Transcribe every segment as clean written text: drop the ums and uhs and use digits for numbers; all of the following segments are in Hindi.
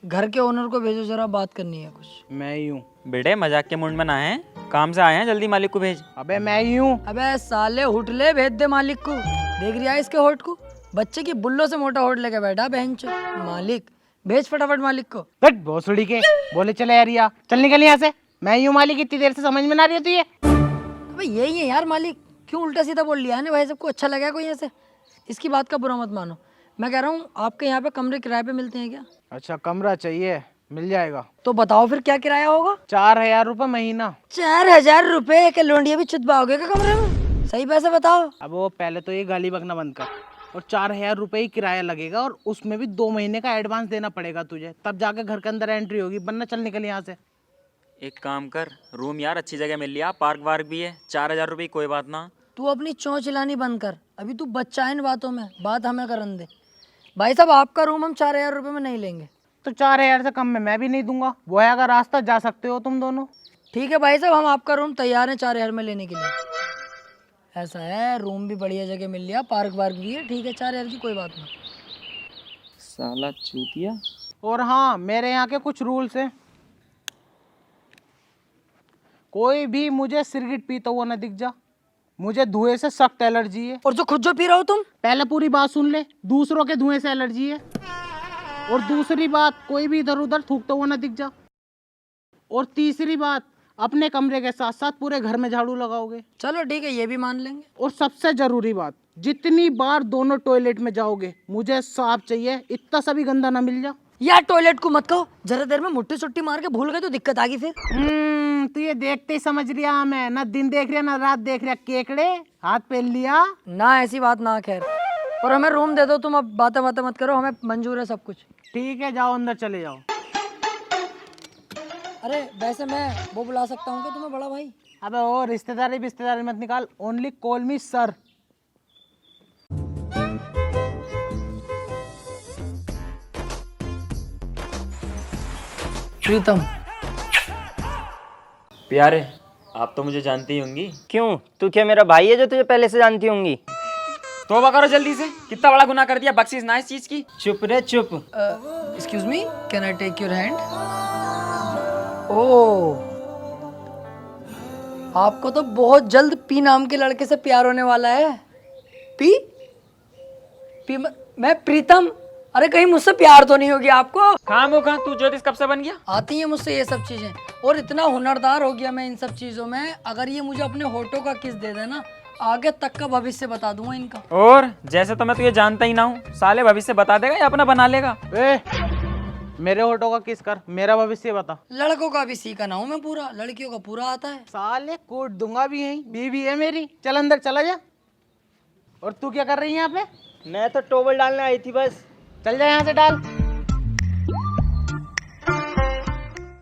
घर के ओनर को भेजो, जरा बात करनी है कुछ। मैं ही हूँ। बेटे मजाक के मूड में ना है, काम से आए हैं, जल्दी मालिक को भेज। अबे मैं ही हूँ। अबे साले हुटले, भेज दे मालिक को। देख रही है इसके होठ को, बच्चे की बुल्लो से मोटा होठ लेके बैठा बहनचो। मालिक भेज फटाफट मालिक को। बट भोसड़ी के बोले चले यार, या चल निकल यहाँ से। मैं ही हूँ मालिक, इतनी देर से समझ में ना रही होती है। अबे यही है यार मालिक, क्यों उल्टा सीधा बोल लिया है ना भाई? सबको अच्छा लगा कोई ऐसे? इसकी बात का बुरा मत मानो। मैं कह रहा हूँ आपके यहाँ पे कमरे किराए पे मिलते हैं क्या? अच्छा कमरा चाहिए, मिल जाएगा। तो बताओ फिर क्या किराया होगा? 4000 रुपये महीना। 4000 रुपए के लोंडिया भी चुदवाओगे क्या कमरे में? सही पैसे बताओ। अब वो पहले तो ये गाली बकना बंद कर। और 4000 रुपये ही किराया लगेगा, और उसमें भी 2 महीने का एडवांस देना पड़ेगा तुझे, तब जाके घर के अंदर एंट्री होगी, वरना चल निकल यहाँ से। एक काम कर, रूम यार अच्छी जगह मिल लिया, पार्क वार्क भी है, 4000 रुपये कोई बात ना। तू अपनी चोंच चिल्लानी बंद कर, अभी तू बच्चा है इन बातों में, बात हमें करन दे। भाई साहब आपका रूम हम 4000 रुपये में नहीं लेंगे। तो 4000 से कम में मैं भी नहीं दूंगा। वो है अगर रास्ता जा सकते हो तुम दोनों। ठीक है भाई साहब, हम आपका रूम तैयार है 4000 में लेने के लिए। ऐसा है, रूम भी बढ़िया जगह मिल लिया, पार्क वार्क भी है, ठीक है 4000 की कोई बात नहीं। साला चूतिया। और हाँ, मेरे यहाँ के कुछ रूल्स हैं। कोई भी मुझे सिगरेट पीता हुआ ना दिख जा। मुझे धुएं से सख्त एलर्जी है। और जो पी रहे हो तुम? पहले पूरी बात सुन ले। दूसरों के धुएं से एलर्जी है। और दूसरी बात, कोई भी इधर उधर थूकता हुआ ना दिख जा। और तीसरी बात, अपने कमरे के साथ साथ पूरे घर में झाड़ू लगाओगे। चलो ठीक है, ये भी मान लेंगे। और सबसे जरूरी बात, जितनी बार दोनों टॉयलेट में जाओगे मुझे साफ चाहिए, इतना सा भी गंदा ना मिल जा। यार टॉयलेट को मत कहो, जरा देर में मुट्ठी सुट्टी मार के भूल गए तो दिक्कत आ गई फिर। तू ये देखते ही समझ रिया हमें, ना दिन देख रिया ना रात देख रिया। केकड़े हाथ पहन लिया ना, ऐसी बात ना। खैर, और हमें रूम दे दो तुम, अब बातें बातें मत करो, हमें मंजूर है सब कुछ। ठीक है, जाओ अंदर चले जाओ। अरे वैसे मैं वो बुला सकता हूँ क्या तुम्हें बड़ा भाई? अबे ओ रिश्तेदारी मत निकाल, ओनली कॉल मी सर। प्रीतम। प्यारे, आप तो मुझे जानती ही होंगी। क्यों, तू क्या मेरा भाई है जो तुझे पहले से जानती होंगी? तौबा करो जल्दी से, कितना बड़ा गुनाह कर दिया, बख्शीश ना इस चीज की। चुप रे चुप। Excuse me, can I take your hand? Oh, आपको तो बहुत जल्द पी नाम के लड़के से प्यार होने वाला है। पी पी मैं प्रीतम। अरे कहीं मुझसे प्यार तो नहीं होगी आपको? खामो खा, तू ज्योतिष कब से बन गया? आती है मुझसे ये सब चीजें, और इतना हुनरदार हो गया मैं इन सब चीजों में। अगर ये मुझे अपने होठों का किस दे देना, आगे तक का भविष्य बता दूंगा इनका। और जैसे तो मैं तुझे जानता ही ना हूँ, साले भविष्य बता देगा या अपना बना लेगा? मेरे होठों का किस कर, मेरा भविष्य बता। लड़कों का भी सीखा ना हूँ मैं पूरा, लड़कियों का पूरा आता है। साले कोट दूंगा भी यहीं, बीवी है मेरी। चल अंदर चला जा। और तू क्या कर रही है यहाँ पे? मैं तो टॉवल डालने आई थी बस। चल जा यहाँ से, डाल।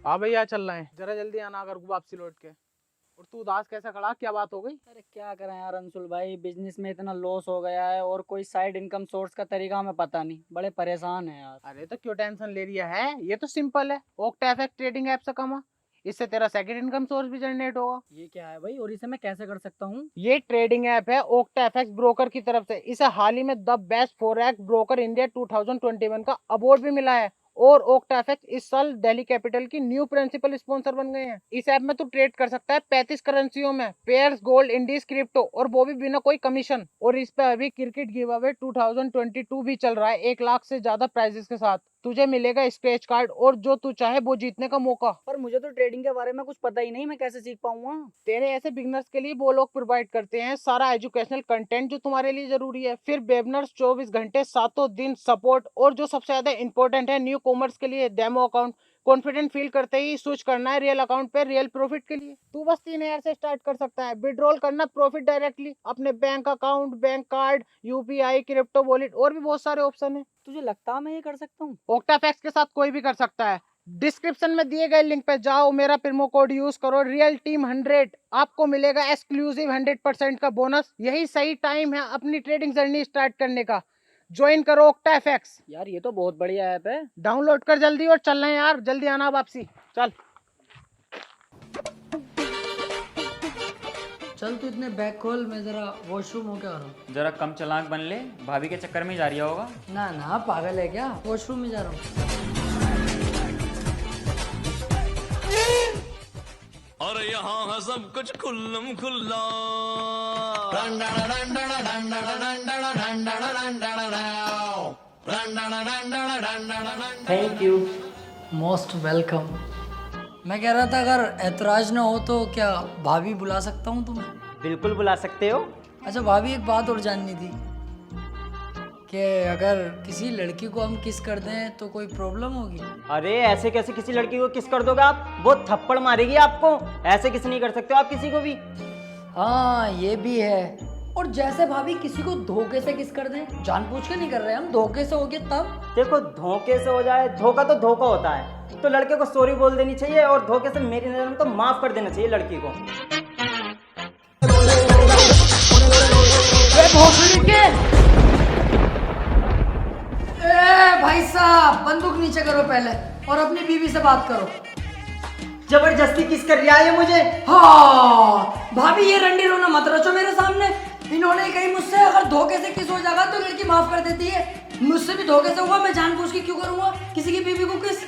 हाँ भैया चल रहे हैं, जरा जल्दी आना अगर वापसी लौट के। और तू उदास कैसा खड़ा, क्या बात हो गई? अरे क्या करें यार अंशुल भाई, बिजनेस में इतना लॉस हो गया है और कोई साइड इनकम सोर्स का तरीका हमें पता नहीं, बड़े परेशान है यार। अरे तो क्यों टेंशन ले रही है, ये तो सिंपल है। ओक्टाफेक्स ट्रेडिंग ऐप से कमा, इससे तेरा सेकंड इनकम सोर्स भी जनरेट होगा। ये क्या है भाई, और इसे मैं कैसे कर सकता हूँ? ये ट्रेडिंग ऐप है ओक्टाफेक्स ब्रोकर की तरफ से। इसे हाल ही में the best forex broker India 2021 का अवार्ड भी मिला है। और ओक्टाफेक्स इस साल दिल्ली कैपिटल की न्यू प्रिंसिपल स्पॉन्सर बन गए हैं। इस ऐप में तू ट्रेड कर सकता है 35 करेंसियों में, पेयर्स, गोल्ड, इंडीज, क्रिप्टो, और वो भी बिना कोई कमीशन। और इस पे अभी क्रिकेट गिव अवे 2022 भी चल रहा है, 1 लाख से ज्यादा प्राइजेस के साथ। तुझे मिलेगा स्क्रैच कार्ड और जो तू चाहे वो जीतने का मौका। पर मुझे तो ट्रेडिंग के बारे में कुछ पता ही नहीं, मैं कैसे सीख पाऊंगा? तेरे ऐसे बिगनर्स के लिए वो लोग प्रोवाइड करते हैं सारा एजुकेशनल कंटेंट जो तुम्हारे लिए जरूरी है। फिर वेबिनार्स 24 घंटे 7 दिन सपोर्ट, और जो सबसे ज्यादा इंपॉर्टेंट है न्यू कॉमर्स के लिए डेमो अकाउंट। कॉन्फिडेंट फील करते ही स्विच करना है रियल अकाउंट पे रियल प्रॉफिट के लिए। तू बस 3000 से स्टार्ट कर सकता है। विड्रॉल करना प्रॉफिट डायरेक्टली अपने bank account, bank card, UPI, crypto wallet, और भी बहुत सारे ऑप्शन है। तुझे लगता है मैं ये कर सकता हूँ? ओक्टाफेक्स के साथ कोई भी कर सकता है। डिस्क्रिप्शन में दिए गए लिंक पे जाओ, मेरा प्रोमो कोड यूज करो रियल टीम 100, आपको मिलेगा एक्सक्लूसिव 100% का बोनस। यही सही टाइम है अपनी ट्रेडिंग जर्नी स्टार्ट करने का। ज्वाइन करो OctaFX, यार ये तो बहुत बढ़िया ऐप है। डाउनलोड कर जल्दी और चल रहे हैं यार, जल्दी आना वापसी। चल चल तू इतने बैग खोल, मैं जरा वॉशरूम होके आ रहा हूँ। जरा कम चालाक बन ले, भाभी के चक्कर में ही जा रही होगा। ना ना पागल है क्या, वॉशरूम में जा रहा हूँ। और यहाँ है सब कुछ खुल्लम खुल्ला। Thank you. Most welcome. मैं कह रहा था अगर ऐतराज ना हो तो क्या भाभी बुला सकता हूँ तुम्हें? बिल्कुल बुला सकते हो। अच्छा भाभी, एक बात और जाननी थी कि अगर किसी लड़की को हम किस कर दें तो कोई प्रॉब्लम होगी? अरे ऐसे कैसे किसी लड़की को किस कर दोगे आप, वो थप्पड़ मारेगी आपको। ऐसे किस नहीं कर सकते हो आप किसी को भी। हाँ ये भी है। और जैसे भाभी किसी को धोखे से किस कर दें, जानबूझ के नहीं कर रहे हम, धोखे से हो गया तब। देखो धोखे से हो जाए, धोखा तो धोखा होता है, तो लड़के को सॉरी बोल देनी चाहिए और धोखे से मेरी नजर में तो माफ कर देना चाहिए लड़की को। भाई साहब बंदूक नीचे करो पहले और अपनी बीवी से बात करो। जबरदस्ती किस कर रहा है मुझे? हाँ भाभी, ये रंडी रोना मत रचो मेरे सामने। इन्होंने कही मुझसे अगर धोखे से किस हो जाएगा तो लड़की माफ कर देती है। मुझसे भी धोखे से हुआ, मैं जानबूझ के क्यों करूंगा किसी की बीवी को किस?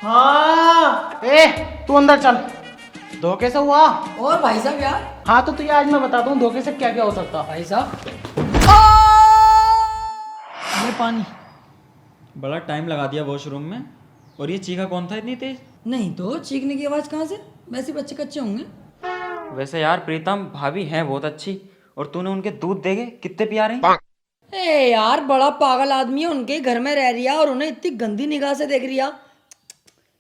हाँ तू अंदर चल। धोखे से हुआ? और भाई साहब यार। हाँ तो तुझे आज मैं बताता हूँ धोखे से क्या क्या हो सकता है। भाई साहब ये पानी। बड़ा टाइम लगा दिया वॉशरूम में। और ये चीखा कौन था इतनी तेज? नहीं तो चीखने की आवाज कहाँ से, वैसे बच्चे कच्चे होंगे। वैसे यार प्रीतम, भाभी हैं बहुत अच्छी, और तूने उनके दूध देखे कितने प्यारे हैं। ए यार बड़ा पागल आदमी है, उनके घर में रह रिया और उन्हें इतनी गंदी निगाह से देख रिया।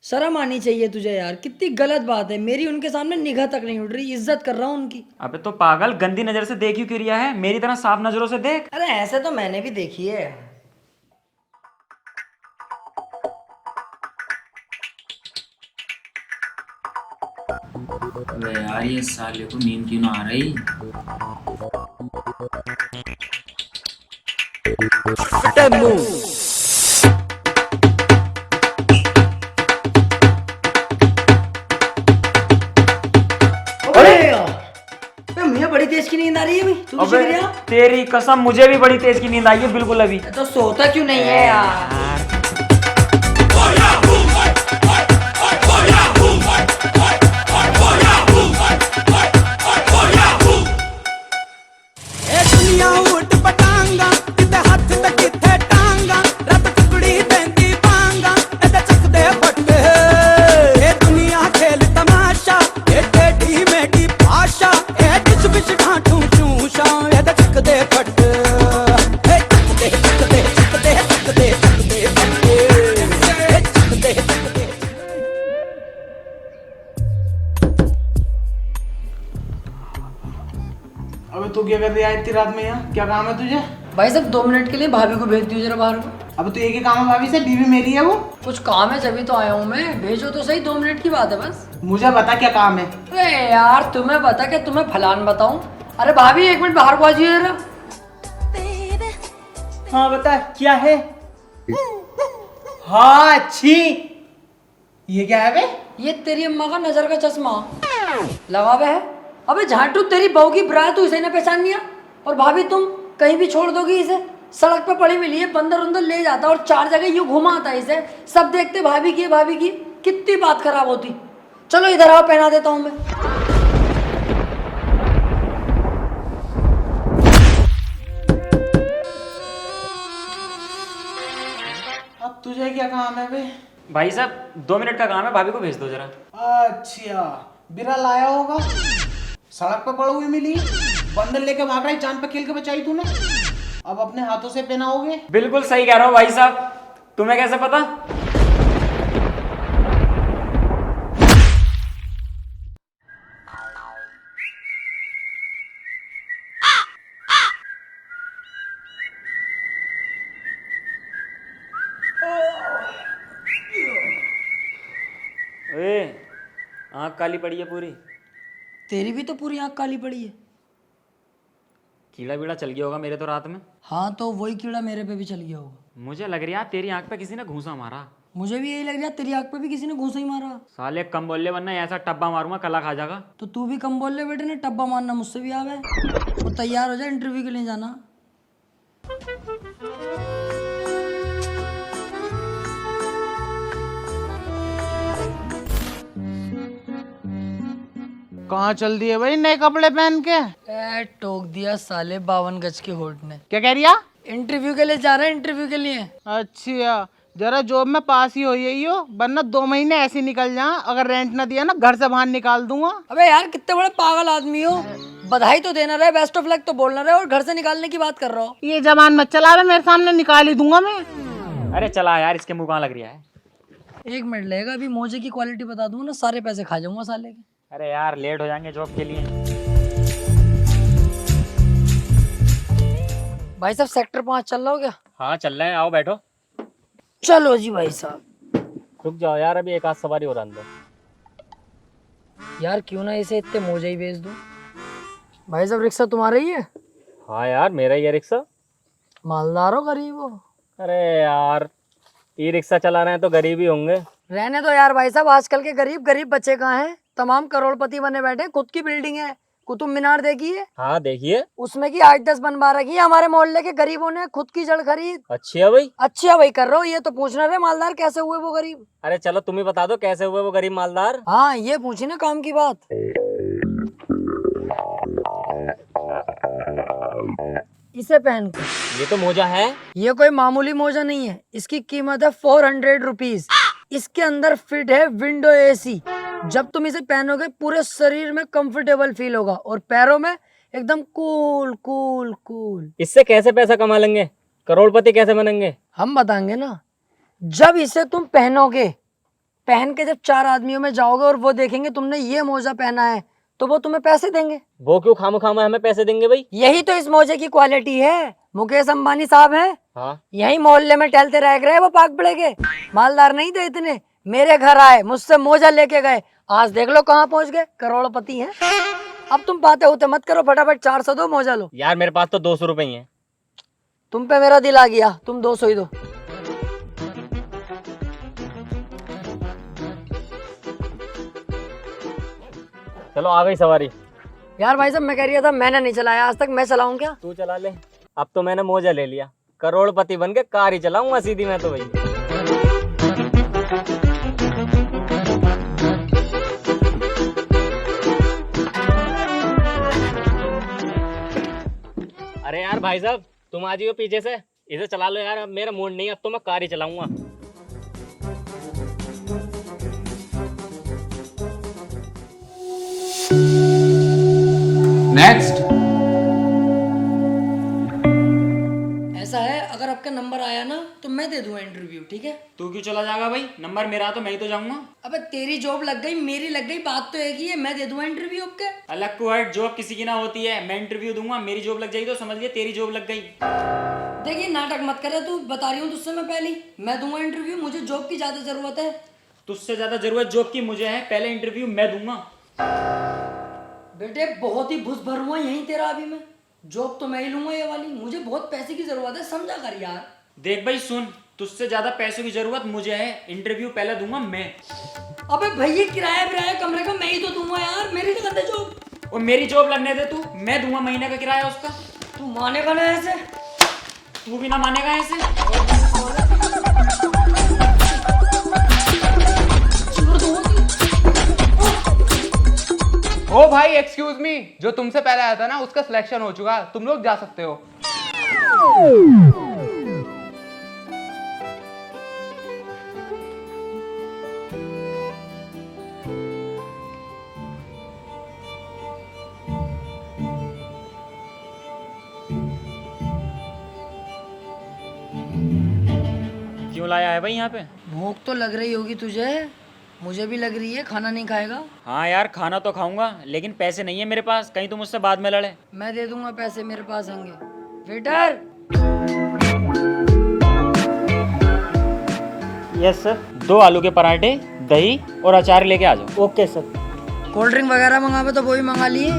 शर्म आनी चाहिए तुझे यार, कितनी गलत बात है। मेरी उनके सामने निगाह तक नहीं उड़ रही, इज्जत कर रहा हूँ उनकी। अबे तो पागल, गंदी नजर से देख क्यों रिया है? मेरी तरह साफ नजरों से देख। अरे ऐसे तो मैंने भी देखी है। अबे यार ये साले को नींद क्यों ना आ रही? मुझे बड़ी तेज की नींद आ रही है। तू अबे तेरी कसम, मुझे भी बड़ी तेज की नींद आई है बिल्कुल अभी। तो सोता क्यों नहीं है यार? दुनिया उठ पटांगा, किते हथ ते किथे टांगा, रब टुकड़ी देंदी पांगा, एदा चकदे फटे। ए दुनिया खेल तमाशा, ए टेढ़ी मेढ़ी भाषा, ए डिच बिच ढांठू चूशा, एदा चकदे फटे। ए चकदे चकदे चकदे चकदे चकदे फटे। ए चकदे चकदे। अबे तू क्या कर रही है इतनी रात में यहाँ? क्या काम है तुझे? भाई साहब 2 मिनट के लिए भाभी को भेज दियो जरा बाहर को। अब तू एक ही काम है भाभी से, बीवी मेरी है वो। कुछ काम है जब तो आया हूँ मैं, भेजो तो सही, 2 मिनट की बात है बस। मुझे बता क्या काम है। अरे यार तुम्हें बता क्या, तुम्हें फलान बताऊं? अरे भाभी 1 मिनट बाहर को आ जाइए जरा। हाँ बता क्या है। हाँ अच्छी। ये क्या है बे? ये तेरी अम्मा का नजर का चश्मा लगा हुआ है। अबे झाटू, तेरी बहू की ब्रा, तू इसे ना पहचान लिया? और भाभी तुम कहीं भी छोड़ दोगी इसे? सड़क पे पड़ी मिली है, बंदर उंदर ले जाता और 4 जगह यूं घुमाता है इसे, सब देखते भाभी की भाभी की। कितनी बात खराब होती। चलो इधर आओ, पहना देता हूँ मैं। अब तुझे क्या काम है बे? भाई साहब 2 मिनट का काम है, भाभी को भेज दो जरा। अच्छा बिरा लाया होगा, सड़क पे पड़ी हुई मिली, बंदर लेके भाग रहा है, जान पे खेल के बचाई तूने, अब अपने हाथों से पहनाओगे। बिल्कुल सही कह रहा हूँ भाई साहब, तुम्हें कैसे पता? ओए, आँख काली पड़ी है पूरी। तेरी भी तो पूरी आँख काली पड़ी है। कीड़ा बीड़ा चल गया होगा मेरे तो रात में। हाँ तो वही कीड़ा मेरे पे भी चल गया होगा। मुझे लग रहा है तेरी आँख पे किसी ने घूंसा मारा। मुझे भी यही लग रहा है, तेरी आँख पे भी किसी ने घूंसा ही मारा। साले कम बोल ले वरना ऐसा टब्बा मारूंगा कला खा जाएगा। तो तू भी कम बोल ले बेटे ने, टब्बा मारना मुझसे भी आवे। वो तैयार हो जाए इंटरव्यू के लिए जाना। कहाँ चल दिए भाई नए कपड़े पहन के? टोक दिया साले 52 गज के होट ने। क्या कह रिया? इंटरव्यू के लिए जा रहे हैं, इंटरव्यू के लिए। अच्छा, जरा जॉब में पास ही हो यही हो, वरना 2 महीने ऐसे निकल जा। अगर रेंट ना दिया ना घर से बाहर निकाल दूंगा। अबे यार कितने बड़े पागल आदमी हो, बधाई तो देना रहे, बेस्ट ऑफ लक तो बोलना रहे, और घर से निकालने की बात कर रहा हो। ये जबान मत चला रहे, मेरे सामने निकाल ही दूंगा मैं। अरे चला यार, इसके मुँह कहाँ लग रहा है। 1 मिनट लगेगा, अभी मोजे की क्वालिटी बता दूंगा ना, सारे पैसे खा जाऊंगा साले के। अरे यार लेट हो जाएंगे जॉब के लिए। भाई साहब सेक्टर 5 चल रहा हो क्या? हाँ चल रहे हैं, आओ बैठो। चलो जी भाई साहब। रुक जाओ यार, अभी एक आध सवारी और अंदर। यार क्यों ना इसे इतने मोजे ही बेच दूं। भाई साहब रिक्शा तुम्हारा ही है? हाँ यार मेरा ही है रिक्शा। मालदार हो गरीब हो? अरे यार ई रिक्शा चला रहे हैं तो गरीब ही होंगे। रहने दो यार भाई साहब, आजकल के गरीब गरीब बच्चे कहाँ हैं, तमाम करोड़पति बने बैठे। खुद की बिल्डिंग है, कुतुब मीनार देखी है? हाँ देखिए। उसमें की 8-10 बनवा रखी है। हमारे मोहल्ले के गरीबों ने खुद की जड़ खरीद। अच्छी है भाई। अच्छा भाई कर रहे हो, ये तो पूछना रहे मालदार कैसे हुए वो गरीब। अरे चलो तुम ही बता दो कैसे हुए वो गरीब मालदार। हाँ ये पूछी ना काम की बात। इसे पहन कर, ये तो मोजा है। ये कोई मामूली मोजा नहीं है, इसकी कीमत है 400 रुपीज। इसके अंदर फिट है विंडो एसी। जब तुम इसे पहनोगे पूरे शरीर में कंफर्टेबल फील होगा और पैरों में एकदम कूल कूल कूल। इससे कैसे पैसा कमा लेंगे, करोड़पति कैसे बनेंगे? हम बताएंगे ना। जब इसे तुम पहनोगे, पहन के जब 4 आदमियों में जाओगे और वो देखेंगे तुमने ये मोजा पहना है, तो वो तुम्हें पैसे देंगे। वो क्यों खामखामा हमें पैसे देंगे भाई? यही तो इस मोजे की क्वालिटी है। मुकेश अंबानी साहब हैं, हाँ यही मोहल्ले में टहलते रह गए, वो पाक पड़े के मालदार नहीं थे इतने। मेरे घर आए, मुझसे मोजा लेके गए, आज देख लो कहाँ पहुंच गए, करोड़पति हैं। अब तुम बातें होते मत करो, फटाफट 400 दो, मोजा लो। यार मेरे पास तो 200 रुपए ही है। तुम पे मेरा दिल आ गया, तुम 200 ही दो। चलो आ गई सवारी। यार भाई साहब मैं कह रहा था, मैंने नहीं चलाया आज तक, मैं चलाऊं क्या? तू चला ले। अब तो मैंने मोजा ले लिया, करोड़पति बन के कार ही चलाऊंगा सीधी मैं तो भाई। अरे यार भाई साहब तुम आ जाइए पीछे से, इसे चला लो यार, अब मेरा मूड नहीं है, अब तो मैं कार ही चलाऊंगा। नेक्स्ट। ऐसा है, अगर आपका नंबर आया ना तो मैं दे दूंगा इंटरव्यू, ठीक है? तू क्यों चला जाएगा भाई? नंबर मेरा तो मैं ही तो जाऊंगा। अबे तेरी जॉब लग गई, मेरी लग गई, बात तो एक ही है। मैं दे दूंगा इंटरव्यू आपके। अलग को हट, जॉब किसी की ना होती है। मैं इंटरव्यू दूंगा, मेरी जॉब लग जाएगी तो समझ लिए तेरी जॉब लग गई। देखिए नाटक मत करे, तू बता रही हूँ तुझसे मैं पहले, मैं दूंगा इंटरव्यू, मुझे जॉब की ज्यादा जरूरत है। तुझसे ज्यादा जरूरत जॉब की मुझे है, पहले इंटरव्यू मैं दूंगा। बेटे बहुत ही घुस भर हुआ यहीं तेरा, अभी मैं जॉब तो मैं ही लूंगा ये वाली, मुझे बहुत पैसे की जरूरत है, समझा कर यार। देख भाई सुन, तुझसे ज्यादा पैसों की जरूरत मुझे है, इंटरव्यू पहले दूंगा मैं। अबे भैया किराया कमरे का मैं ही तो दूंगा यार, मेरी तो करते जॉब। और मेरी जॉब लगने दे तू, मैं दूंगा महीने का किराया उसका। तू मानेगा ना ऐसे? तू भी ना मानेगा ऐसे। ओ भाई एक्सक्यूज मी, जो तुमसे पहले आया था ना उसका सिलेक्शन हो चुका, तुम लोग जा सकते हो। क्यों लाया है भाई यहाँ पे? भूख तो लग रही होगी तुझे, मुझे भी लग रही है। खाना नहीं खाएगा? हाँ यार खाना तो खाऊंगा, लेकिन पैसे नहीं है मेरे पास, कहीं तुम मुझसे बाद में लड़े। मैं दे दूंगा पैसे, मेरे पास होंगे। वेटर। Yes sir. 2 आलू के पराठे, दही और अचार लेके आ जाओ। Okay sir. कोल्ड ड्रिंक वगैरह मंगावे तो वही मंगा लिए।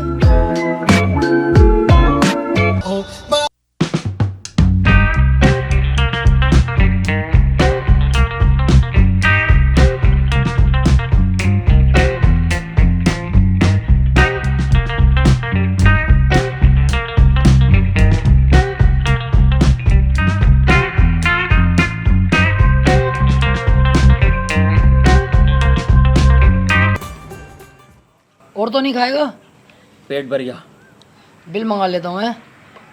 और तो नहीं खाएगा? पेट भर गया। बिल मंगा लेता हूँ।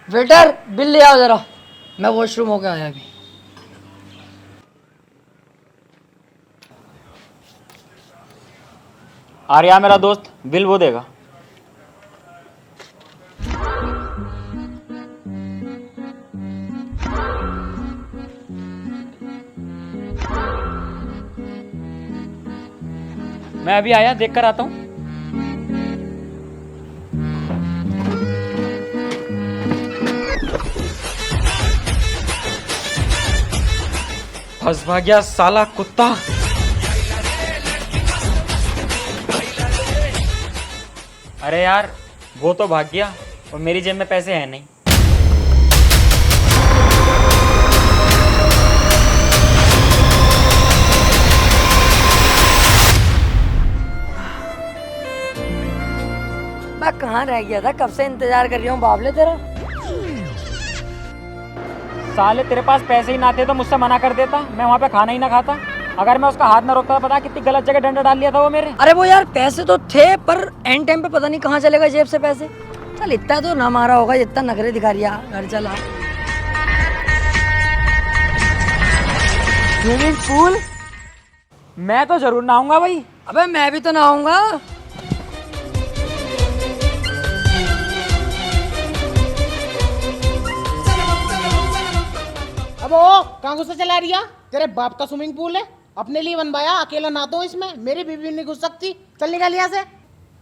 वेटर बिल ले आओ जरा, मैं वॉशरूम होके आया अभी। आर्या मेरा दोस्त, बिल वो देगा। मैं अभी आया, देख कर आता हूँ। फंस भाग गया साला कुत्ता। अरे यार, वो तो भाग गया और मेरी जेब में पैसे हैं नहीं। मैं कहाँ रह गया था? कब से इंतजार कर रही हूँ बाबले तेरा। साले तेरे पास पैसे ही ना थे तो मुझसे मना कर देता, मैं वहाँ पे खाना ही ना खाता। अगर मैं उसका हाथ ना रोकता, पता कितनी गलत जगह डंडा डाल लिया था वो मेरे। अरे वो यार पैसे तो थे, पर एंड टाइम पे पता नहीं कहाँ चलेगा जेब से पैसे। चल इतना तो ना मारा होगा जितना नखरे दिखा रही है। घर चला। Swimming pool? मैं तो जरूर नहाऊंगा भाई। अबे मैं भी तो नहाऊंगा। अब ओ कहाँ घुसा चला रिया? तेरे बाप का स्विमिंग पूल है, अपने लिए बनवाया, अकेला नहाता हूँ इसमें, मेरी बीवी नहीं घुस सकती। चल निकल यहाँ से।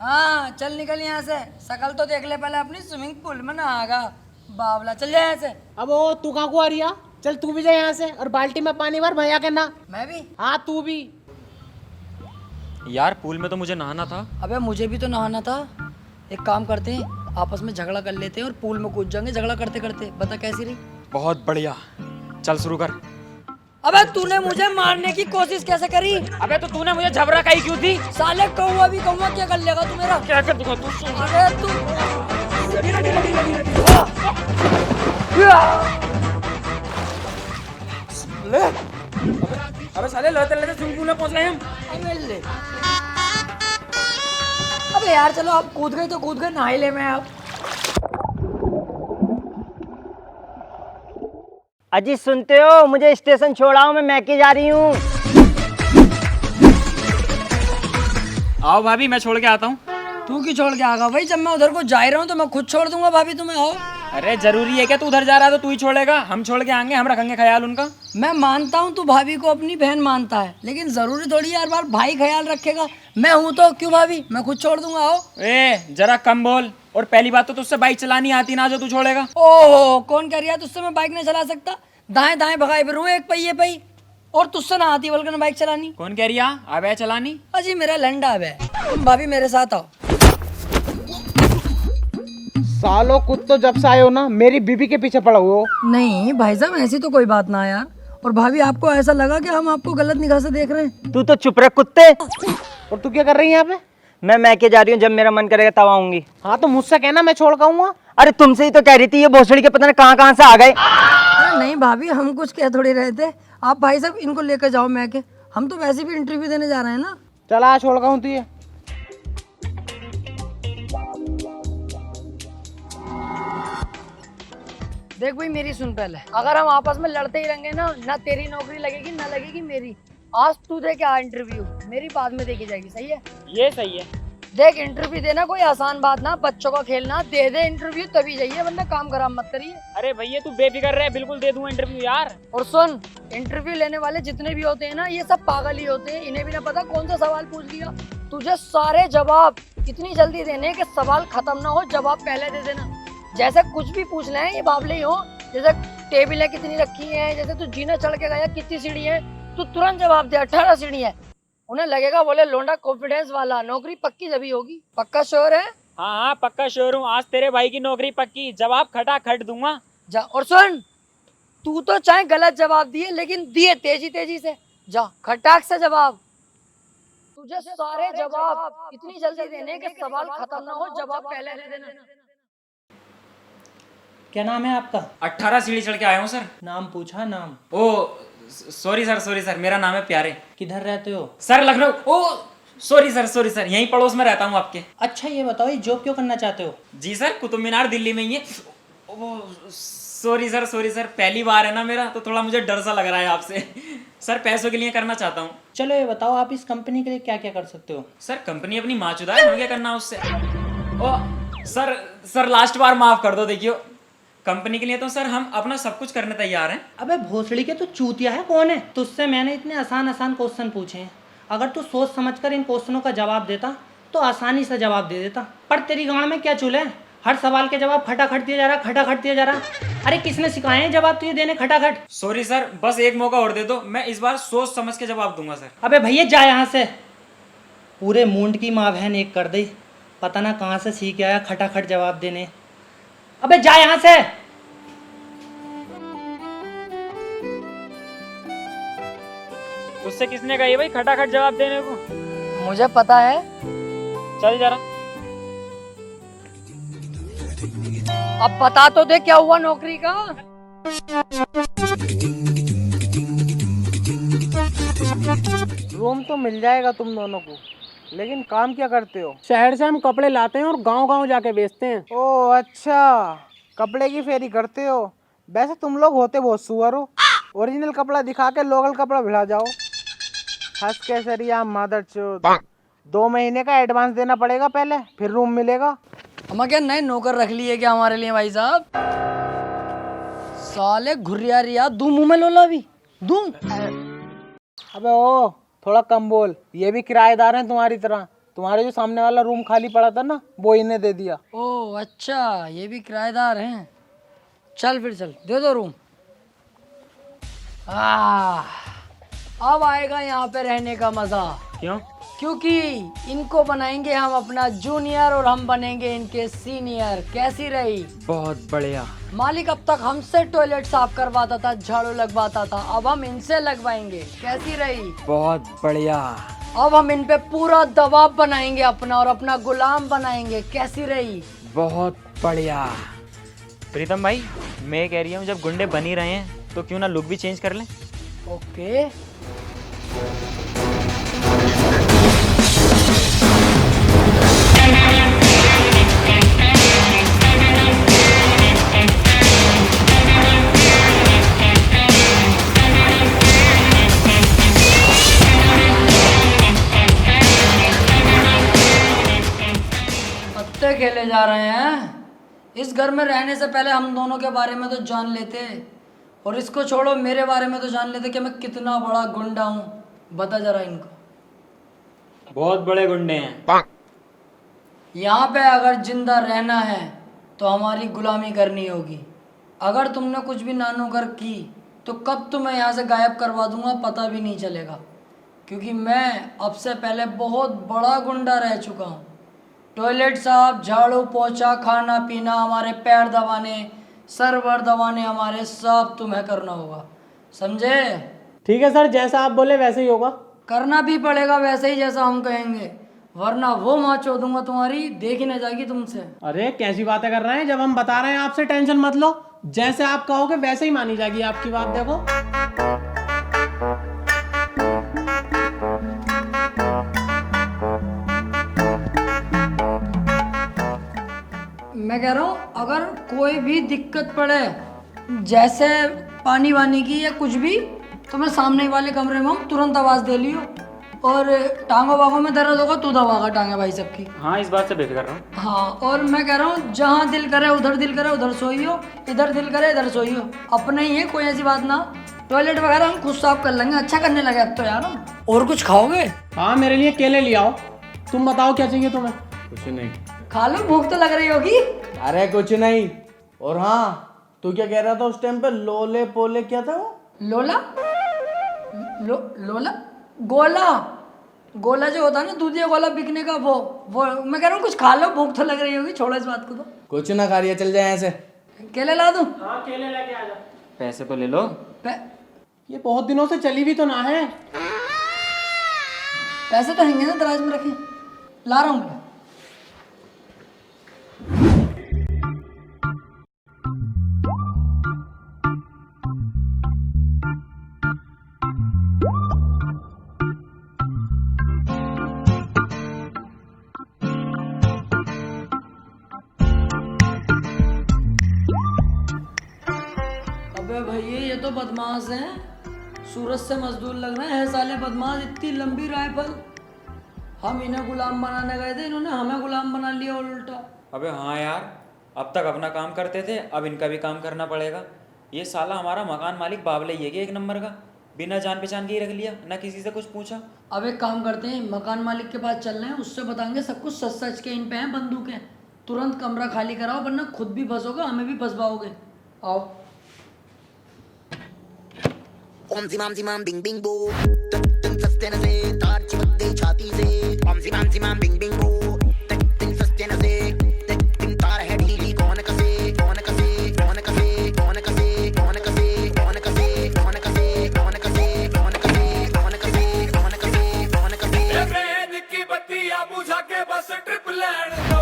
हाँ चल निकल यहाँ से। शकल तो देख ले पहले अपनी, स्विमिंग पूल में नहागा बावला। चल जाए यहाँ से। अब ओ तू कहाँ को आ रिया? चल तू भी जा यहाँ से और बाल्टी में पानी भर भैया के ना। मैं भी? हाँ तू भी। यार पूल में तो मुझे नहाना था। अबे मुझे भी तो नहाना था। एक काम करते हैं, आपस में झगड़ा कर लेते हैं और पूल में कूद जाएंगे झगड़ा करते करते। बता कैसी रही? बहुत बढ़िया, चल शुरू कर। अबे तूने मुझे मारने की कोशिश कैसे करी? अबे तो तूने मुझे झबरा काई क्यों थी? साले कौवा भी कौवा, क्या कर लेगा तू मेरा? क्या कर दूंगा तू? अरे तू अबे साले लड़ते लड़ते स्विमिंग पूल में पहुंच गए हम। अबे यार चलो, आप कूद गए तो कूद गए, नहा ही ले मैं अब। अजी सुनते हो, मुझे स्टेशन छोड़ाओ, मैं मैके जा रही हूँ। आओ भाभी, मैं छोड़ के आता हूँ। तू क्यों छोड़ के आगा भाई? जब मैं उधर को जा ही रहा हूँ तो मैं खुद छोड़ दूंगा भाभी तुम्हें। आओ। अरे जरूरी है क्या? तू उधर जा रहा है तो तू ही छोड़ेगा? हम छोड़ के आएंगे, हम रखेंगे ख्याल उनका। मैं मानता हूँ तू भाभी को अपनी बहन मानता है, लेकिन जरूरी थोड़ी है हर बार भाई ख्याल रखेगा। मैं हूँ तो क्यों भाभी, मैं खुद छोड़ दूंगा। आओ। ए जरा कम बोल। और पहली बात तो तुझसे बाइक चलानी आती ना जो तू छोड़ेगा। ओहो, कौन कह रहा है तुझसे मैं बाइक नहीं चला सकता? दाएं दाएं भगाए फिरूं एक पहिए पे ही। और तुझसे ना आती बल्कि ना बाइक चलानी। कौन कह रही है अब है चलानी? अजी मेरा लंडा है। तुम भाभी मेरे साथ आओ। सालो कुत्तो, जब से आए हो ना मेरी बीबी के पीछे पड़ा हुए हो। नहीं भाई साहब, ऐसी तो कोई बात ना यार। और भाभी आपको ऐसा लगा कि हम आपको गलत निगाह से देख रहे हैं? तू तो चुप रह कुत्ते। और तू क्या कर रही है यहाँ पे? मैं मैके जा रही हूँ, जब मेरा मन करेगा तब आऊंगी। हाँ तो मुझसे कहना, मैं छोड़ के आऊंगा। अरे तुमसे ही तो कह रही थी, ये भोसड़ी के पता नहीं कहाँ से आ गए। अरे नहीं भाभी, हम कुछ कह थोड़ी रहे थे। आप भाई साहब इनको लेकर जाओ मैके, हम तो वैसे भी इंटरव्यू देने जा रहे हैं ना। चला छोड़ के आऊँ तुझे। देख भाई मेरी सुन पहले, अगर हम आपस में लड़ते ही रहेंगे ना तेरी नौकरी लगेगी ना लगेगी मेरी। आज तू दे क्या इंटरव्यू, मेरी बाद में देखी जाएगी। सही है? ये सही है। देख इंटरव्यू देना कोई आसान बात ना, बच्चों का खेलना। दे दे इंटरव्यू तभी जाइए, वरना काम खराब मत करिए। अरे भैया तू बेफिक्र रहे, बिल्कुल दे दूंगा इंटरव्यू यार। और सुन, इंटरव्यू लेने वाले जितने भी होते हैं ना, ये सब पागल ही होते हैं। इन्हें भी ना पता कौन सा सवाल पूछ लिया। तुझे सारे जवाब इतनी जल्दी देने कि सवाल खत्म ना हो, जवाब पहले दे देना। जैसे कुछ भी पूछ ले ये बावले ही हो। जैसे टेबलें कितनी रखी हैं, जैसे तू जीना चढ़ के गया कितनी सीढ़ी है, तू तुरंत जवाब दे 18 सीढ़ी है। उन्हें लगेगा बोले लोंडा कॉन्फिडेंस वाला, नौकरी पक्की जभी होगी। पक्का श्योर है? हाँ हाँ पक्का श्योर हूँ, आज तेरे भाई की नौकरी पक्की, जवाब खटाखट दूंगा। जा और सुन, तू तो चाहे गलत जवाब दिए लेकिन दिए तेजी तेजी से। जा खटाक से जवाब। तुझे सारे जवाब इतनी जल्दी देने के सवाल खत्म ना हो, जवाब पहले दे देना। क्या नाम है आपका? 18 सीढ़ी चढ़ के आया हूँ सर। नाम पूछा? नाम? ओ सॉरी सर, मेरा नाम है प्यारे। किधर रहते हो? सर लखनऊ। ओ सॉरी सर, यहीं पड़ोस में रहता हूँ आपके। अच्छा ये बताओ, ये जॉब क्यों करना चाहते हो? जी सर, कुतुब मीनार दिल्ली में ही है। ओ सॉरी सर, पहली बार है ना मेरा, तो थोड़ा मुझे डर सा लग रहा है आपसे। सर पैसों के लिए करना चाहता हूँ। चलो ये बताओ, आप इस कंपनी के लिए क्या क्या कर सकते हो? सर कंपनी अपनी माचुदा है, हमें क्या करना उससे। ओ सर लास्ट बार माफ कर दो। देखियो कंपनी के लिए तो सर हम अपना सब कुछ करने तैयार हैं। अबे भोसड़ी के, तो चूतिया है कौन है? तुझसे मैंने इतने आसान क्वेश्चन पूछे हैं, अगर तू सोच समझकर इन क्वेश्चनों का जवाब देता तो आसानी से जवाब दे देता। पर तेरी गांड में क्या चूल है? हर सवाल के जवाब खटाखट दिया जा रहा। अरे किसने सिखाए हैं जवाब तुझे देने खटाखट? सॉरी सर, बस एक मौका और दे दो, मैं इस बार सोच समझ के जवाब दूंगा सर। अबे भैया जा यहाँ से। पूरे मूंड की माँ बहन एक कर दी, पता ना कहाँ से सीख आया खटाखट जवाब देने। अबे जा यहाँ से। उससे किसने कही भाई खटाखट जवाब देने को? मुझे पता है। चल जरा। अब बता तो दे क्या हुआ नौकरी का। रूम तो मिल जाएगा तुम दोनों को, लेकिन काम क्या करते हो? शहर से हम कपड़े लाते हैं और गांव-गांव जाके बेचते हैं। ओह अच्छा, कपड़े की फेरी करते हो। वैसे तुम लोग होते बहुत सुअर हो, ओरिजिनल कपड़ा दिखा के लोकल कपड़ा भिड़ा जाओ। हंस के सरिया मादरचोद। 2 महीने का एडवांस देना पड़ेगा पहले, फिर रूम मिलेगा। हम क्या नए नौकर रख लिए क्या हमारे लिए भाई साहब? साले घुरिया दूं मुंह में लोला भी दूं। अबे ओ थोड़ा कम बोल, ये भी किराएदार हैं तुम्हारी तरह। तुम्हारे जो सामने वाला रूम खाली पड़ा था ना, वो इन्हें दे दिया। ओह अच्छा, ये भी किराएदार हैं। चल फिर चल, दे दो रूम। अब आएगा यहाँ पे रहने का मजा। क्यों? क्योंकि इनको बनाएंगे हम अपना जूनियर और हम बनेंगे इनके सीनियर। कैसी रही? बहुत बढ़िया। मालिक अब तक हमसे टॉयलेट साफ करवाता था, झाड़ू लगवाता था, अब हम इनसे लगवाएंगे। कैसी रही? बहुत बढ़िया। अब हम इन पे पूरा दबाव बनाएंगे अपना और अपना गुलाम बनाएंगे। कैसी रही? बहुत बढ़िया। प्रीतम भाई, मैं कह रही हूँ जब गुंडे बन ही रहे हैं तो क्यों ना लुक भी चेंज कर लें। ओके। पत्ते खेले जा रहे हैं। इस घर में रहने से पहले हम दोनों के बारे में तो जान लेते, और इसको छोड़ो मेरे बारे में तो जान लेते कि मैं कितना बड़ा गुंडा हूँ। बता जरा इनको। बहुत बड़े गुंडे हैं। यहाँ पे अगर जिंदा रहना है तो हमारी गुलामी करनी होगी। अगर तुमने कुछ भी नानुकर की तो कब तुम्हें यहाँ से गायब करवा दूंगा पता भी नहीं चलेगा, क्योंकि मैं अब से पहले बहुत बड़ा गुंडा रह चुका हूँ। टॉयलेट साफ, झाड़ू पोछा, खाना पीना, हमारे पैर दबाने, सरवर दबाने हमारे सब तुम्हें करना होगा, समझे? ठीक है सर, जैसा आप बोले वैसे ही होगा। करना भी पड़ेगा वैसे ही जैसा हम कहेंगे, वरना वो माँ चो दूंगा तुम्हारी, देख ही न जाएगी तुमसे। अरे कैसी बातें कर रहे हैं, जब हम बता रहे हैं आपसे टेंशन मत लो। जैसे आप कहोगे वैसे ही मानी जाएगी आपकी बात। देखो मैं कह रहा हूँ अगर कोई भी दिक्कत पड़े, जैसे पानी वानी की या कुछ भी, तो मैं सामने वाले कमरे में हूँ, तुरंत आवाज़ दे लियो। और टांगों बागों में दर्द होगा तू दबागा टांगे भाई सबकी। हाँ इस बात से बेफिक्र रहा हूँ। हाँ, और मैं कह रहा हूँ जहाँ दिल करे उधर सोइयो, इधर दिल करे इधर सोइयो। अपने ही है, कोई ऐसी बात ना। टॉयलेट वगैरह हम खुद साफ कर लेंगे, अच्छा करने लगे अब तो यार हम। और कुछ खाओगे? हाँ मेरे लिए केले ले आओ। तुम बताओ क्या चाहिए तुम्हें? कुछ नहीं। खा लो, भूख तो लग रही होगी। अरे कुछ नहीं। और हाँ, तू क्या कह रहा था उस टाइम पे? लोले पोले क्या था वो? लोला? लोला? गोला? गोला जो होता है ना, दूधिया गोला बिकने का, वो मैं कह रहा हूँ कुछ खा लो, भूख तो लग रही होगी, छोड़ो इस बात को। तो कुछ ना खा रही है, चल जाए ऐसे। केले ला दूं? हाँ केले लेके आ जा। पैसे तो ले लो। ये बहुत दिनों से चली भी तो ना है। पैसे तो हैंगे ना दराज में रखे, ला रहा हूँ। अबे भैया ये तो बदमाश हैं, सूरत से मजदूर लग रहे हैं साले बदमाश। इतनी लंबी राइफल, हम इन्हें गुलाम बनाने गए थे, इन्होंने हमें गुलाम बना लिया उल्टा। अबे हाँ यार, अब तक अपना काम करते थे, अब इनका भी काम करना पड़ेगा। ये साला हमारा मकान मालिक बावले ही है कि एक नंबर का, बिना जान पहचान के ही रख लिया, ना किसी से कुछ पूछा। अब एक काम करते हैं, मकान मालिक के पास चल रहे हैं, उससे बताएंगे सब कुछ सच सच के। इन पे हैं बंदूकें, तुरंत कमरा खाली कराओ वरना खुद भी फंसोगे, हमें भी फंसवाओगे। आओ। ओम जिमाम जिमाम बिंग बिंग बो, तन सस्ते न से तार चिपक गई छाती से। ओम जिमाम जिमाम बिंग बिंग बो, तन सस्ते न से तार है ढीली। कौन कसे कौन कसे कौन कसे कौन कसे कौन कसे कौन कसे कौन कसे कौन कसे कौन कसे कौन कसे कौन कसे कौन कसे। ट्रेन की बत्तियां बुझा के बस ट्रिप लैंड दो।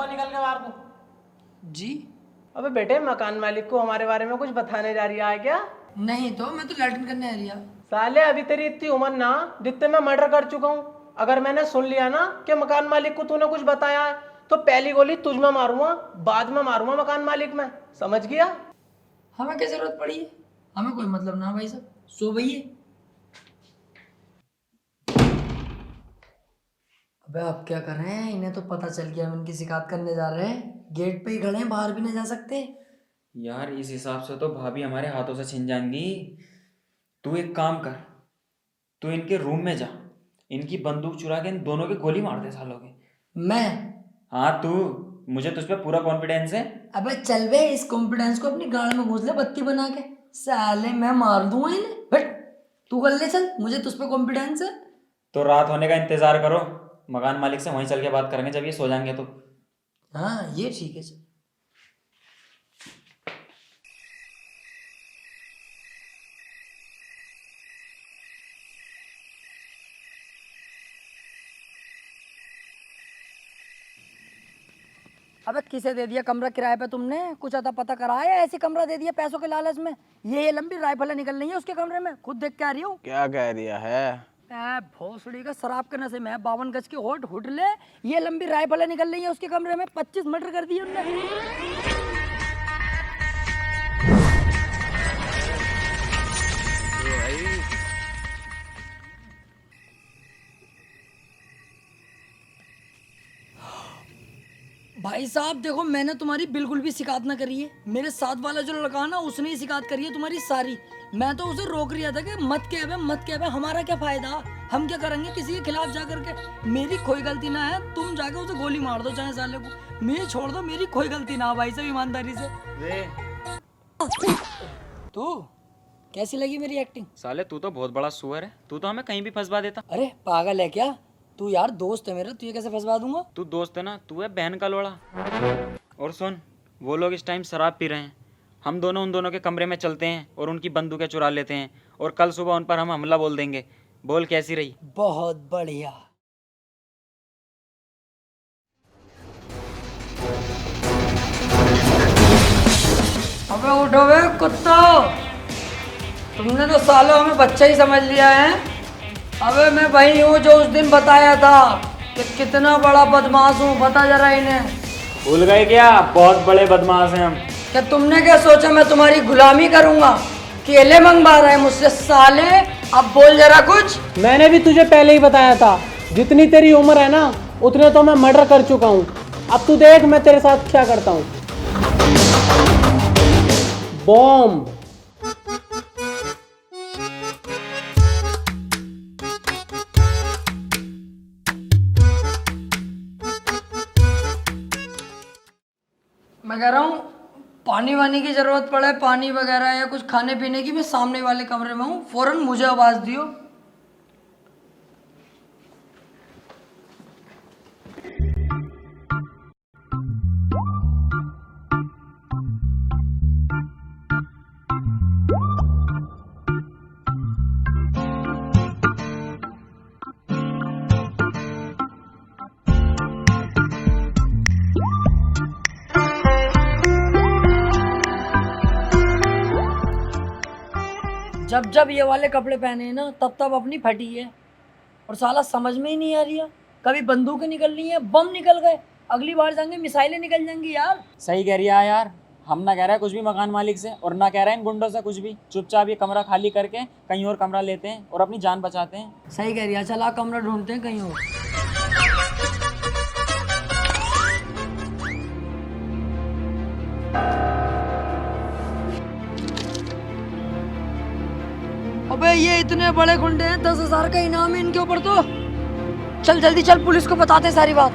निकल के बाहर को। जी? अबे बेटे, मकान मालिक को हमारे बारे में कुछ बताने जा रही है क्या? नहीं तो मैं तो लैट्रिन करने आ रही हूँ। साले अभी तेरी इतनी उम्र ना, जितने मैं मर्डर कर चुका हूँ। अगर मैंने सुन लिया ना कि मकान मालिक को तूने कुछ बताया है, तो पहली गोली तुझ में मारूंगा, बाद में मारूंगा मकान मालिक में, समझ गया? हमें क्या जरूरत पड़ी है, हमें कोई मतलब ना भाई साहब, सो भैया। अबे अब क्या कर रहे हैं, इन्हें तो पता चल गया हम इनकी शिकायत करने जा रहे हैं। गेट पे ही खड़े हैं, बाहर भी नहीं जा सकते। यार इस हिसाब से तो भाभी हमारे हाथों से छिन जाएंगी। तू एक काम कर, तू इनके रूम में जा, इनकी बंदूक चुरा के इन दोनों की गोली मार दे सालों के। मैं? हाँ तू, मुझे तुझ पे पूरा कॉन्फिडेंस है। अबे चल बे, इस कॉन्फिडेंस को अपनी गाड़ में घुस ले बत्ती बना के। साले मैं मार दूंगा इन्हें, बट तू कर ले, चल, मुझे तुझ पे कॉन्फिडेंस है। तो रात होने का इंतजार करो, मकान मालिक से वहीं चल के बात करेंगे जब ये सो जाएंगे तो। हाँ ये ठीक है, चल। अबे किसे दे दिया कमरा किराए पे तुमने? कुछ अता पता कराया, ऐसे कमरा दे दिया पैसों के लालच में? ये लंबी राइफलें निकल रही है उसके कमरे में, खुद देख के आ रही हूँ। क्या कह रिया है? भोसड़ी का शराब के नशे में 52 गज की होट हुट ले, ये लंबी राइफलें निकल रही है उसके कमरे में। 25 मर्डर कर दिए उनने। भाई साहब देखो, मैंने तुम्हारी बिल्कुल भी शिकायत ना करी है। मेरे साथ वाला जो लड़का है ना, उसने ही शिकायत करी है तुम्हारी सारी। मैं तो उसे रोक रहा था कि मत कह बे, हमारा क्या फायदा, हम क्या करेंगे किसी के खिलाफ जा करके। मेरी कोई गलती ना है, तुम जाके उसे गोली मार दो चाहे साले को, मुझे छोड़ दो, मेरी कोई गलती ना है भाई साहब, ईमानदारी से। तू कैसी लगी मेरी एक्टिंग? साले तू तो बहुत बड़ा सुअर है, तू तो हमें कहीं भी फंसवा देता। अरे पागल है क्या तू? यार दोस्त है मेरा, तुझे कैसे फंसवा दूंगा? तू दोस्त है ना, तू है बहन का लोड़ा। और सुन, वो लोग इस टाइम शराब पी रहे हैं, हम दोनों उन दोनों के कमरे में चलते हैं और उनकी बंदूकें चुरा लेते हैं, और कल सुबह उन पर हम हमला बोल देंगे। बोल कैसी रही? बहुत बढ़िया। अबे उठो बे कुत्ता, तुमने तो सालों हमें बच्चा ही समझ लिया है। अबे मैं वही हूँ जो उस दिन बताया था कि कितना बड़ा बदमाश हूँ, बता जरा इन्हें। भूल गए क्या? बहुत बड़े बदमाश हैं हम। क्या तुमने क्या सोचा मैं तुम्हारी गुलामी करूंगा? केले मंगवा रहे हैं मुझसे साले, अब बोल जरा कुछ। मैंने भी तुझे पहले ही बताया था, जितनी तेरी उम्र है ना उतने तो मैं मर्डर कर चुका हूँ। अब तू देख मैं तेरे साथ क्या करता हूँ। बॉम्ब। मैं कह रहा हूँ पानी वानी की जरूरत पड़े, पानी वगैरह या कुछ खाने पीने की, मैं सामने वाले कमरे में हूँ, फौरन मुझे आवाज दियो। जब जब ये वाले कपड़े पहने हैं ना, तब तब अपनी फटी है। और साला समझ में ही नहीं आ रही है, कभी बंदूकें निकल रही हैं, बम निकल गए, अगली बार जाएंगे मिसाइलें निकल जाएंगी यार। सही कह रही है यार, हम ना कह रहे हैं कुछ भी मकान मालिक से, और ना कह रहे हैं इन गुंडों से कुछ भी। चुपचाप ये कमरा खाली करके कहीं और कमरा लेते हैं और अपनी जान बचाते हैं। सही कह रही है, चला कमरा ढूंढते हैं कहीं और। अबे ये इतने बड़े गुंडे हैं, 10,000 का इनाम है इनके ऊपर तो। चल जल्दी चल, पुलिस को बताते हैं सारी बात।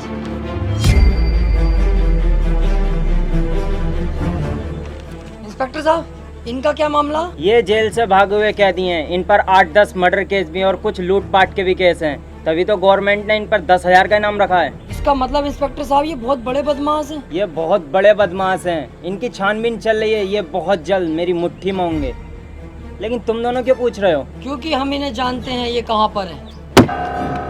इंस्पेक्टर साहब, इनका क्या मामला? ये जेल से भागे हुए कैदी हैं। इन पर 8-10 मर्डर केस भी हैं और कुछ लूटपाट के भी केस हैं। तभी तो गवर्नमेंट ने इन पर 10,000 का इनाम रखा है। इसका मतलब इंस्पेक्टर साहब ये बहुत बड़े बदमाश हैं। ये बहुत बड़े बदमाश हैं। इनकी छानबीन चल रही है। ये बहुत जल्द मेरी मुट्ठी में होंगे। लेकिन तुम दोनों क्यों पूछ रहे हो? क्योंकि हम इन्हें जानते हैं, ये कहाँ पर है।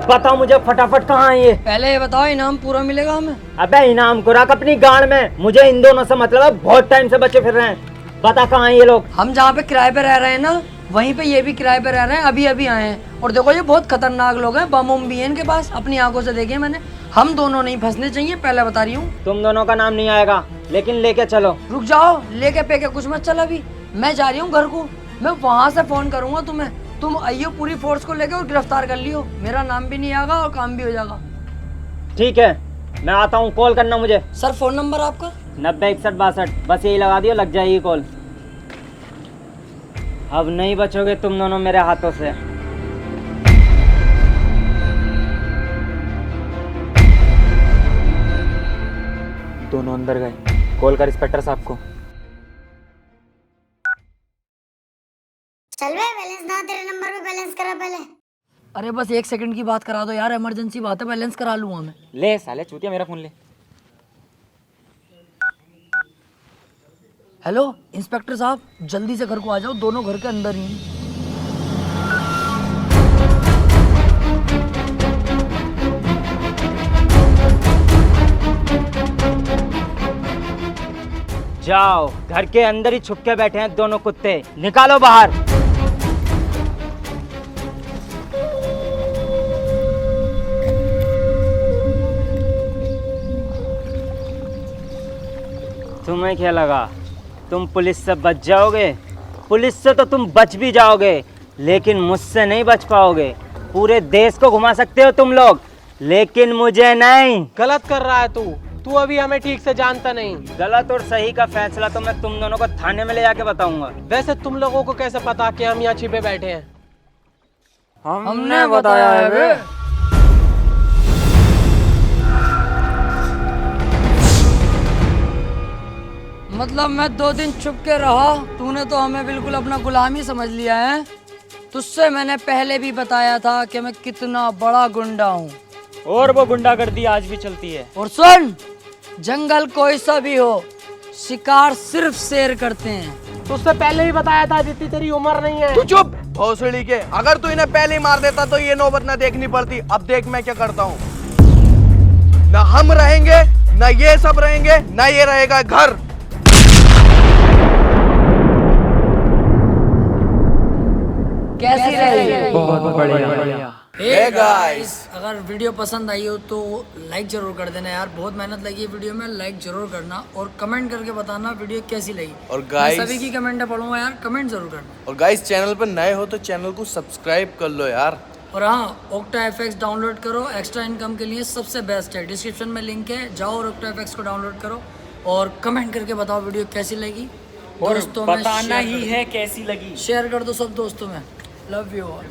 बताओ मुझे फटाफट, कहाँ है ये? पहले ये बताओ, इनाम पूरा मिलेगा हमें? अबे इनाम को रख अपनी गाड़ में, मुझे इन दोनों से मतलब है। बहुत टाइम से बचे फिर रहे हैं। बता कहाँ है ये लोग? हम जहाँ पे किराए पे रह रहे हैं ना, वहीं पे ये भी किराए पे रह रहे हैं, अभी अभी आए हैं। और देखो ये बहुत खतरनाक लोग हैं, बम उम भी है इनके पास, अपनी आंखों से देखे मैंने। हम दोनों नहीं फंसने चाहिए, पहले बता रही हूँ। तुम दोनों का नाम नहीं आएगा, लेकिन लेके चलो। रुक जाओ, लेके पे के कुछ मत चल, अभी मैं जा रही हूँ घर को। मैं वहाँ से फोन करूंगा तुम्हें, तुम आइयो पूरी फोर्स को लेके और गिरफ्तार कर लियो। मेरा नाम भी नहीं आएगा और काम भी हो जाएगा। ठीक है, मैं आता हूँ, कॉल करना मुझे। सर फोन नंबर आपका? 906162, बस यही लगा दियो, लग जाएगी कॉल। अब नहीं बचोगे तुम दोनों मेरे हाथों से। दोनों अंदर गए। कॉल कर इंस्पेक्टर साहब को। चल बे, बैलेंस ना तेरे नंबर पे बैलेंस करा पहले। अरे बस 1 सेकंड की बात करा दो यार, इमरजेंसी बात है, बैलेंस करा लूंगा मैं। ले साले चूतिया, मेरा फोन ले। हेलो इंस्पेक्टर साहब, जल्दी से घर को आ जाओ, दोनों घर के अंदर ही हैं। जाओ, घर के अंदर ही छुप के बैठे हैं दोनों कुत्ते, निकालो बाहर। तुम्हें क्या लगा तुम पुलिस से बच जाओगे? पुलिस से तो तुम बच भी जाओगे, लेकिन मुझसे नहीं बच पाओगे। पूरे देश को घुमा सकते हो तुम लोग, लेकिन मुझे नहीं। गलत कर रहा है तू अभी हमें ठीक से जानता नहीं। गलत और सही का फैसला तो मैं तुम दोनों को थाने में ले जाके बताऊंगा। वैसे तुम लोगों को कैसे पता कि हम यहाँ छिपे बैठे हैं? हमने बताया है बे। मतलब मैं 2 दिन चुप के रहा, तूने तो हमें बिल्कुल अपना गुलाम ही समझ लिया है। तुझसे मैंने पहले भी बताया था कि मैं कितना बड़ा गुंडा हूँ, और वो गुंडागर्दी आज भी चलती है। और सुन, जंगल कोई सा भी हो, शिकार सिर्फ शेर करते हैं। तुझसे पहले ही बताया था, जितनी तेरी उम्र नहीं है। तू चुप भोसड़ी के। अगर तू इन्हें पहले ही मार देता तो ये नौबत ना देखनी पड़ती। अब देख मैं क्या करता हूँ। ना हम रहेंगे, ना ये सब रहेंगे, ना ये रहेगा घर। कैसी रही? बहुत बढ़िया। हे गाइस, अगर वीडियो पसंद आई हो तो लाइक जरूर कर देना यार, बहुत मेहनत लगी है वीडियो में, लाइक जरूर करना और कमेंट करके बताना वीडियो कैसी लगी। और गाइस, सभी की कमेंट पढ़ूंगा यार, कमेंट जरूर करना। और गाइस, चैनल पर नए हो तो चैनल को सब्सक्राइब कर लो यार। और हाँ, OctaFX डाउनलोड करो, एक्स्ट्रा इनकम के लिए सबसे बेस्ट है। डिस्क्रिप्शन में लिंक है, जाओ और OctaFX को डाउनलोड करो और कमेंट करके बताओ वीडियो कैसी लगी। और दोस्तों में बताना शेयर ही कर है कैसी लगी। शेयर कर दो सब दोस्तों में। Love you all.